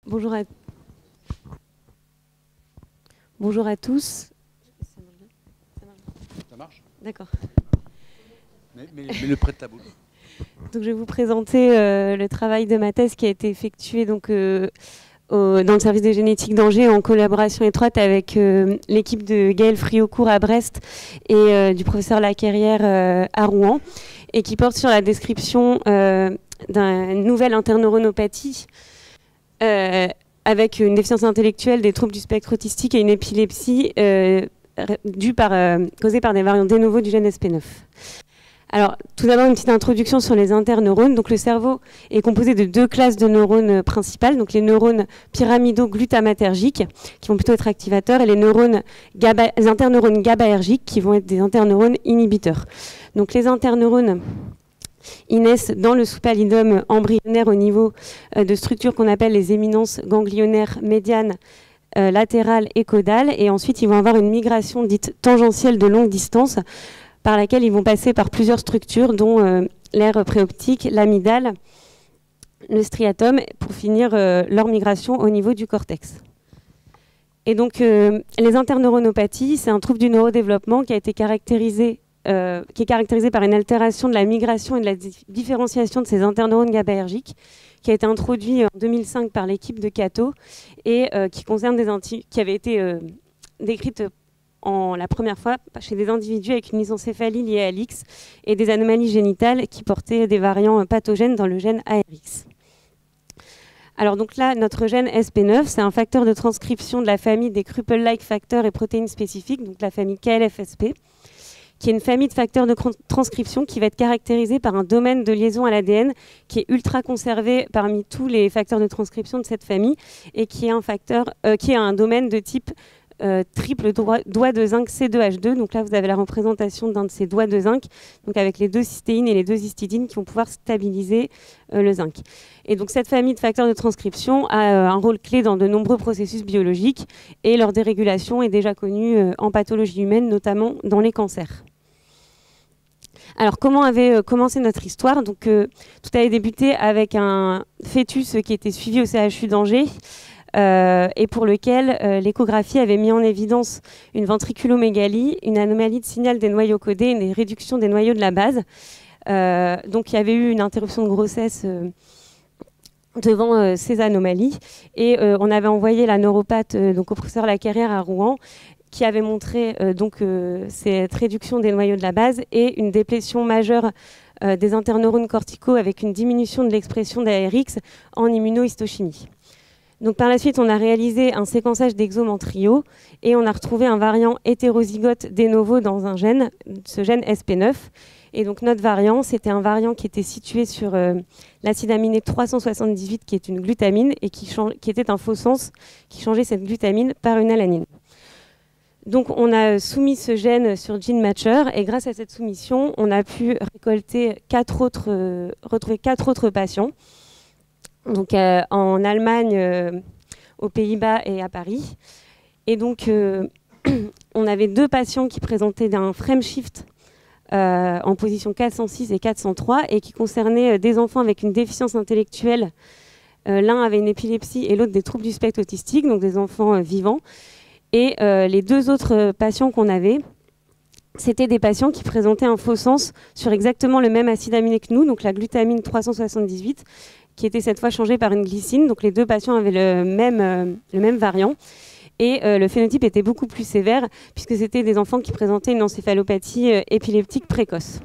Bonjour à, bonjour à tous. Ça marche. D'accord. Mais le près de ta boule. Donc, je vais vous présenter le travail de ma thèse qui a été effectué donc, dans le service de génétique d'Angers en collaboration étroite avec l'équipe de Gaël Friocourt à Brest et du professeur Lacarrière à Rouen, et qui porte sur la description d'une nouvelle interneuronopathie avec une déficience intellectuelle, des troubles du spectre autistique et une épilepsie causée par des variants de novo du gène SP9. Alors, tout d'abord, une petite introduction sur les interneurones. Donc, le cerveau est composé de deux classes de neurones principales, donc les neurones pyramidaux-glutamatergiques, qui vont plutôt être activateurs, et les interneurones GABAergiques, qui vont être des interneurones inhibiteurs. Donc, les interneurones, ils naissent dans le sous-pallidum embryonnaire au niveau de structures qu'on appelle les éminences ganglionnaires médianes, latérales et caudales, et ensuite, ils vont avoir une migration dite tangentielle de longue distance, par laquelle ils vont passer par plusieurs structures, dont l'aire préoptique, l'amygdale, le striatum, pour finir leur migration au niveau du cortex. Et donc, les interneuronopathies, c'est un trouble du neurodéveloppement qui a été caractérisé, qui est caractérisé par une altération de la migration et de la différenciation de ces interneurones GABAergiques, qui a été introduit en 2005 par l'équipe de Cato et qui avait été décrite la première fois chez des individus avec une lysencéphalie liée à l'X et des anomalies génitales qui portaient des variants pathogènes dans le gène ARX. Alors donc là, notre gène SP9, c'est un facteur de transcription de la famille des Krüppel-like facteurs et protéines spécifiques, donc la famille KLFSP, qui est une famille de facteurs de transcription qui va être caractérisée par un domaine de liaison à l'ADN qui est ultra conservé parmi tous les facteurs de transcription de cette famille et qui est un domaine de type triple doigt de zinc C2H2. Donc là, vous avez la représentation d'un de ces doigts de zinc, donc avec les deux cystéines et les deux histidines qui vont pouvoir stabiliser le zinc. Et donc cette famille de facteurs de transcription a un rôle clé dans de nombreux processus biologiques et leur dérégulation est déjà connue en pathologie humaine, notamment dans les cancers. Alors, comment avait commencé notre histoire? Donc, tout avait débuté avec un fœtus qui était suivi au CHU d'Angers, et pour lequel l'échographie avait mis en évidence une ventriculomégalie, une anomalie de signal des noyaux codés, une réduction des noyaux de la base. Donc il y avait eu une interruption de grossesse devant ces anomalies, et on avait envoyé la neuropathe donc au professeur Lacarrière à Rouen, qui avait montré cette réduction des noyaux de la base et une déplétion majeure des interneurones corticaux avec une diminution de l'expression d'ARX en immunohistochimie. Donc par la suite, on a réalisé un séquençage d'exomes en trio et on a retrouvé un variant hétérozygote de novo dans un gène, ce gène SP9. Et donc notre variant, c'était un variant qui était situé sur l'acide aminé 378, qui est une glutamine et qui était un faux sens, qui changeait cette glutamine par une alanine. Donc on a soumis ce gène sur GeneMatcher et grâce à cette soumission, on a pu retrouver 4 autres patients. Donc en Allemagne, aux Pays-Bas et à Paris. Et donc, on avait 2 patients qui présentaient d'un frameshift en position 406 et 403 et qui concernaient des enfants avec une déficience intellectuelle. L'un avait une épilepsie et l'autre des troubles du spectre autistique, donc des enfants vivants. Et les 2 autres patients qu'on avait, c'était des patients qui présentaient un faux sens sur exactement le même acide aminé que nous, donc la glutamine 378, qui était cette fois changée par une glycine. Donc les 2 patients avaient le même variant. Et le phénotype était beaucoup plus sévère, puisque c'était des enfants qui présentaient une encéphalopathie épileptique précoce.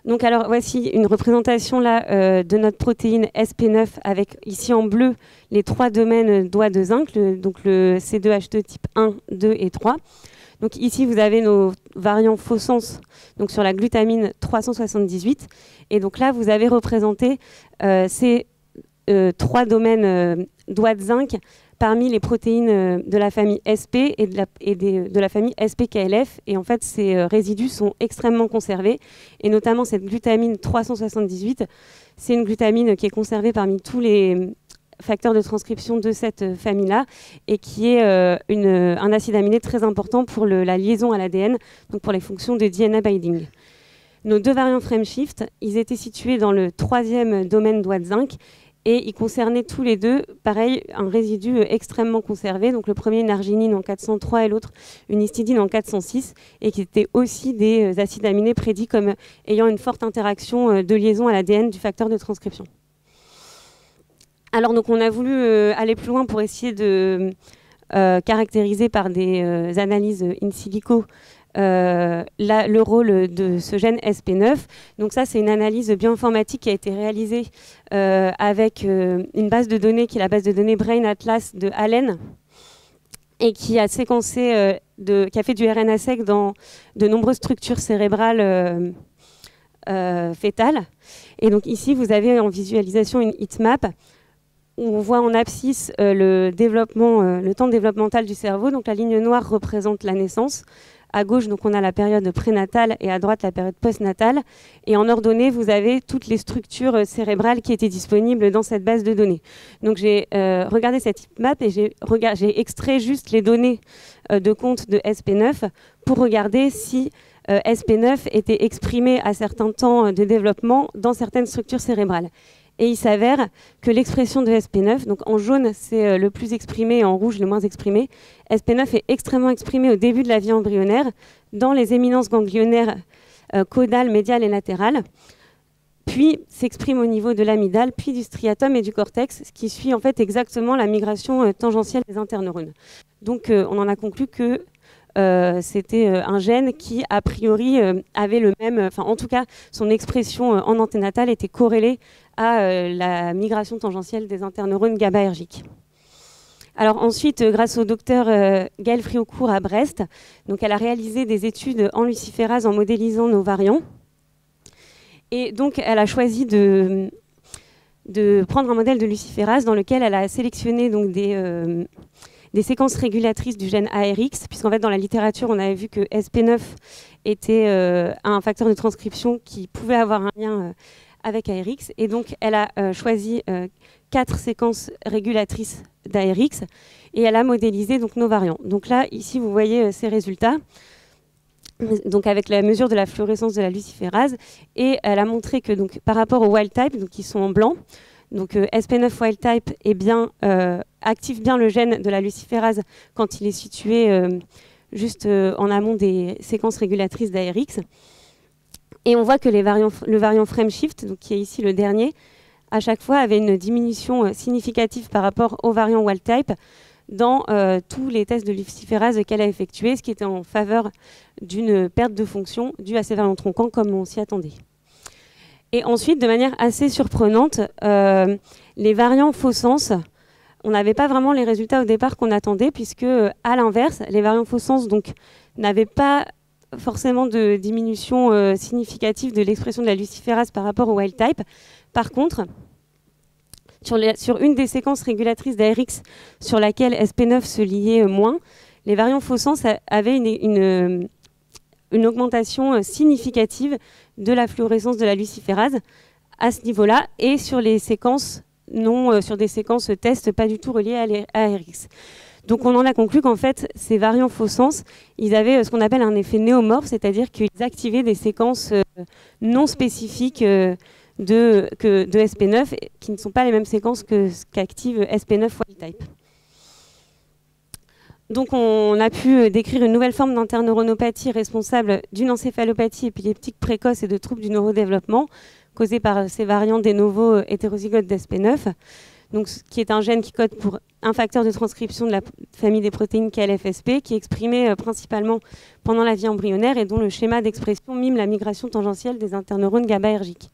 Donc alors voici une représentation là de notre protéine SP9 avec ici en bleu les 3 domaines doigts de zinc, donc le C2H2 type 1, 2 et 3. Donc ici, vous avez nos variants faux sens donc sur la glutamine 378. Et donc là, vous avez représenté ces 3 domaines doigts de zinc parmi les protéines de la famille SP et de la famille SPKLF. Et en fait, ces résidus sont extrêmement conservés. Et notamment cette glutamine 378, c'est une glutamine qui est conservée parmi tous les facteur de transcription de cette famille-là et qui est un acide aminé très important pour la liaison à l'ADN, donc pour les fonctions de DNA binding. Nos 2 variants frameshift, ils étaient situés dans le 3e domaine doigt de zinc Et ils concernaient tous les deux, pareil, un résidu extrêmement conservé. Donc le premier, une arginine en 403 et l'autre, une histidine en 406, et qui étaient aussi des acides aminés prédits comme ayant une forte interaction de liaison à l'ADN du facteur de transcription. Alors donc on a voulu aller plus loin pour essayer de caractériser par des analyses in silico le rôle de ce gène SP9. Donc ça, c'est une analyse bioinformatique qui a été réalisée avec une base de données qui est la base de données Brain Atlas de Allen et qui a séquencé, qui a fait du RNA-seq dans de nombreuses structures cérébrales fétales. Et donc ici, vous avez en visualisation une heatmap où on voit en abscisse le temps développemental du cerveau. Donc la ligne noire représente la naissance. À gauche, donc, on a la période prénatale et à droite, la période postnatale. Et en ordonnée, vous avez toutes les structures cérébrales qui étaient disponibles dans cette base de données. Donc j'ai regardé cette heatmap et j'ai extrait juste les données de compte de SP9 pour regarder si SP9 était exprimé à certains temps de développement dans certaines structures cérébrales. Et il s'avère que l'expression de SP9, donc en jaune c'est le plus exprimé et en rouge le moins exprimé, SP9 est extrêmement exprimé au début de la vie embryonnaire dans les éminences ganglionnaires caudales, médiales et latérales, puis s'exprime au niveau de l'amygdale, puis du striatum et du cortex, ce qui suit en fait exactement la migration tangentielle des interneurones. Donc on en a conclu que c'était un gène qui, a priori, avait le même... Enfin, en tout cas, son expression en anténatale était corrélée à la migration tangentielle des interneurones GABAergiques. Alors ensuite, grâce au docteur Gaëlle Friaucourt à Brest, donc elle a réalisé des études en luciférase en modélisant nos variants. Et donc, elle a choisi de prendre un modèle de luciférase dans lequel elle a sélectionné donc, des séquences régulatrices du gène ARX, puisqu'en fait, dans la littérature, on avait vu que SP9 était un facteur de transcription qui pouvait avoir un lien avec ARX. Et donc, elle a choisi 4 séquences régulatrices d'ARX et elle a modélisé donc, nos variants. Donc là, ici, vous voyez ces résultats, donc avec la mesure de la fluorescence de la luciférase. Et elle a montré que donc, par rapport au wild type, donc, qui sont en blanc, donc SP9 wild type active bien le gène de la luciférase quand il est situé juste en amont des séquences régulatrices d'ARX. Et on voit que le variant Frameshift, donc qui est ici le dernier, à chaque fois avait une diminution significative par rapport au variant wild type dans tous les tests de luciférase qu'elle a effectués, ce qui était en faveur d'une perte de fonction due à ces variants tronquants comme on s'y attendait. Et ensuite, de manière assez surprenante, les variants faux sens, on n'avait pas vraiment les résultats au départ qu'on attendait, puisque à l'inverse, les variants faux sens n'avaient pas forcément de diminution significative de l'expression de la luciférase par rapport au wild type. Par contre, sur une des séquences régulatrices d'ARX sur laquelle SP9 se liait moins, les variants faux sens avaient une augmentation significative de la fluorescence de la luciférase à ce niveau-là et sur les séquences sur des séquences tests pas du tout reliées à ARX. Donc on en a conclu qu'en fait, ces variants faux sens, ils avaient ce qu'on appelle un effet néomorphe, c'est-à-dire qu'ils activaient des séquences non spécifiques de SP9, qui ne sont pas les mêmes séquences qu'active SP9 wild type. Donc on a pu décrire une nouvelle forme d'interneuronopathie responsable d'une encéphalopathie épileptique précoce et de troubles du neurodéveloppement causés par ces variants de novo hétérozygotes d'SP9, donc, qui est un gène qui code pour un facteur de transcription de la famille des protéines KLFSP, qui est exprimé principalement pendant la vie embryonnaire et dont le schéma d'expression mime la migration tangentielle des interneurones GABAergiques.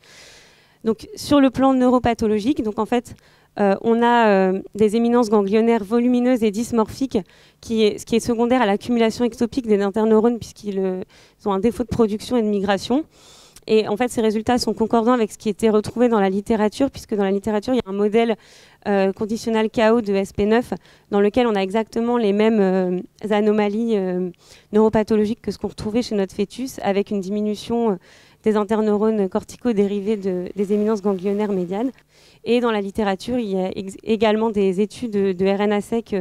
Donc, sur le plan neuropathologique, donc en fait, on a des éminences ganglionnaires volumineuses et dysmorphiques, ce qui est secondaire à l'accumulation ectopique des interneurones puisqu'ils ont un défaut de production et de migration. Et en fait, ces résultats sont concordants avec ce qui était retrouvé dans la littérature, puisque dans la littérature, il y a un modèle conditionnel KO de SP9 dans lequel on a exactement les mêmes anomalies neuropathologiques que ce qu'on retrouvait chez notre fœtus, avec une diminution des interneurones corticodérivés des éminences ganglionnaires médianes. Et dans la littérature, il y a également des études de RNA-seq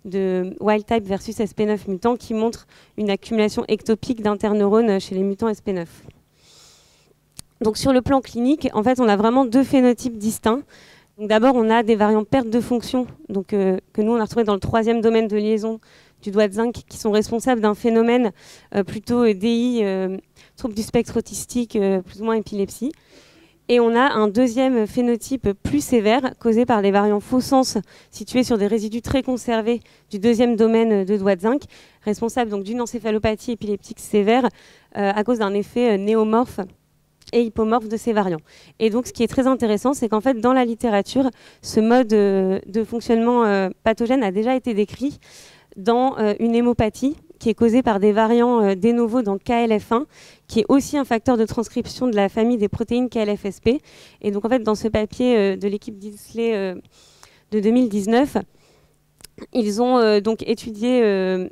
de wild type versus SP9 mutant qui montrent une accumulation ectopique d'interneurones chez les mutants SP9. Donc sur le plan clinique, en fait, on a vraiment deux phénotypes distincts. D'abord, on a des variants perte de fonction, donc, que nous, on a retrouvé dans le 3e domaine de liaison du doigt de zinc, qui sont responsables d'un phénomène plutôt DI, trouble du spectre autistique, plus ou moins épilepsie. Et on a un 2e phénotype plus sévère, causé par des variants faux sens situés sur des résidus très conservés du 2e domaine de doigt de zinc, responsable donc d'une encéphalopathie épileptique sévère à cause d'un effet néomorphe et hypomorphe de ces variants. Et donc ce qui est très intéressant, c'est qu'en fait dans la littérature, ce mode de fonctionnement pathogène a déjà été décrit dans une hémopathie qui est causée par des variants de novo dans KLF1, qui est aussi un facteur de transcription de la famille des protéines KLFSP. Et donc en fait dans ce papier de l'équipe d'Isley de 2019, ils ont donc étudié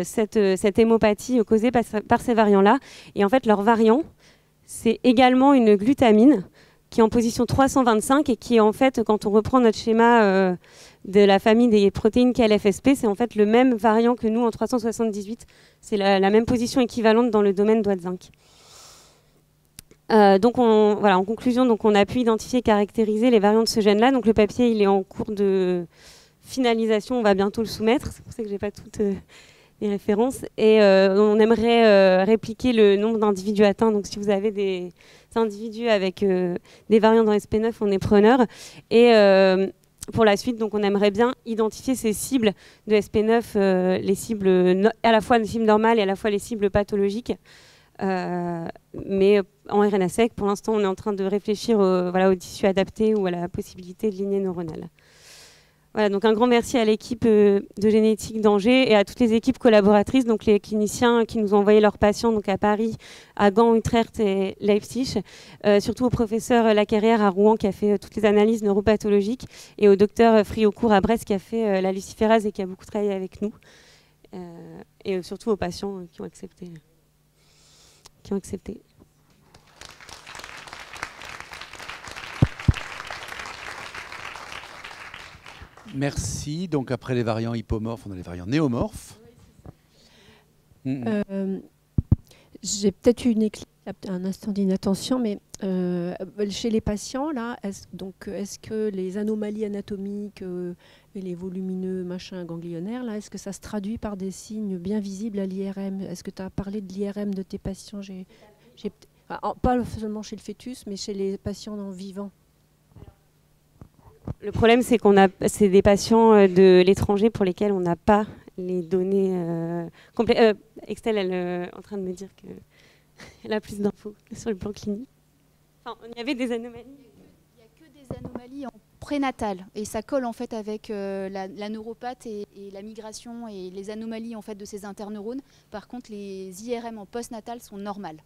cette hémopathie causée par ces variants-là. Et en fait leur variant, c'est également une glutamine qui est en position 325 et qui est en fait, quand on reprend notre schéma de la famille des protéines KLFSP, c'est en fait le même variant que nous en 378. C'est la même position équivalente dans le domaine doigt de zinc. Donc voilà, en conclusion, donc on a pu identifier et caractériser les variants de ce gène-là. Donc le papier, il est en cours de finalisation, on va bientôt le soumettre. C'est pour ça que je n'ai pas toutes les références. Et on aimerait répliquer le nombre d'individus atteints. Donc si vous avez des individus avec des variants dans SP9, on est preneur. Et pour la suite, donc on aimerait bien identifier ces cibles de SP9, les cibles à la fois les cibles normales et à la fois les cibles pathologiques. Mais en RNA-seq, pour l'instant, on est en train de réfléchir au tissu adapté ou à la possibilité de lignée neuronale. Voilà, donc un grand merci à l'équipe de génétique d'Angers et à toutes les équipes collaboratrices, donc les cliniciens qui nous ont envoyé leurs patients donc à Paris, à Gand, Utrecht et Leipzig, surtout au professeur Lacarrière à Rouen qui a fait toutes les analyses neuropathologiques et au docteur Friocourt à Brest qui a fait la luciférase et qui a beaucoup travaillé avec nous, et surtout aux patients qui ont accepté. Merci. Donc après les variants hypomorphes, on a les variants néomorphes. J'ai peut-être eu un instant d'inattention, mais chez les patients, là, est-ce que les anomalies anatomiques et les volumineux machins ganglionnaires, là, est-ce que ça se traduit par des signes bien visibles à l'IRM? Est-ce que tu as parlé de l'IRM de tes patients? Pas seulement chez le fœtus, mais chez les patients vivants. Le problème, c'est c'est des patients de l'étranger pour lesquels on n'a pas les données complètes. Estelle, elle est en train de me dire qu'elle a plus d'infos sur le plan clinique. Enfin, il y avait des anomalies. Il n'y a que des anomalies en prénatal et ça colle en fait avec la neuropathe et la migration et les anomalies en fait de ces interneurones. Par contre, les IRM en postnatal sont normales.